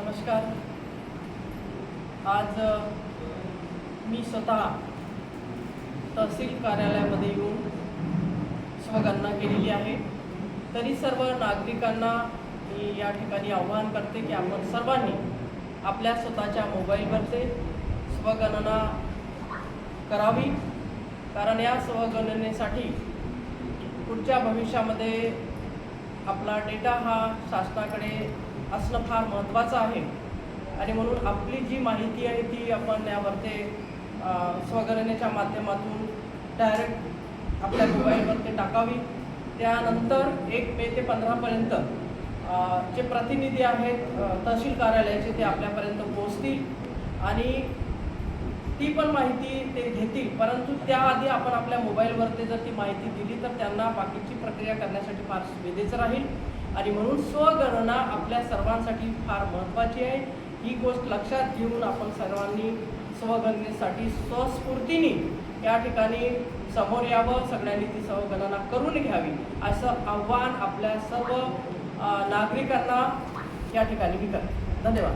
नमस्कार. आज मी स्वतः तहसील कार्यालयामध्ये येऊन स्वगणना केलेली आहे. तरी सर्व नागरिकांना मी या ठिकाणी आवाहन करते की आपण सर्वांनी आपल्या स्वतःच्या मोबाईलवरती स्वगणना करावी, कारण या स्वगणनेसाठी पुढच्या भविष्यामध्ये आपला डेटा हा शासनाकडे असणं फार महत्त्वाचं आहे. आणि म्हणून आपली जी माहिती आहे ती आपण यावरती स्वगणनेच्या माध्यमातून डायरेक्ट आपल्या मोबाईलवरती टाकावी. त्यानंतर 1 मे ते 15पर्यंत जे प्रतिनिधी आहेत तहसील कार्यालयाचे ते आपल्यापर्यंत पोहोचतील आणि ती पण माहिती ते घेतील. परंतु त्याआधी आपण आपल्या मोबाईलवरती जर ती माहिती दिली तर त्यांना बाकीची प्रक्रिया करण्यासाठी फार सुविधेचं राहील. आणि म्हणून स्वगणना आपल्या सर्वांसाठी फार महत्त्वाची आहे. ही गोष्ट लक्षात घेऊन आपण सर्वांनी स्वगणनेसाठी स्वस्फूर्तीने या ठिकाणी समोर यावं, सगळ्यांनी ती स्वगणना करून घ्यावी असं आव्हान आपल्या सर्व नागरिकांना या ठिकाणी मी करते. धन्यवाद.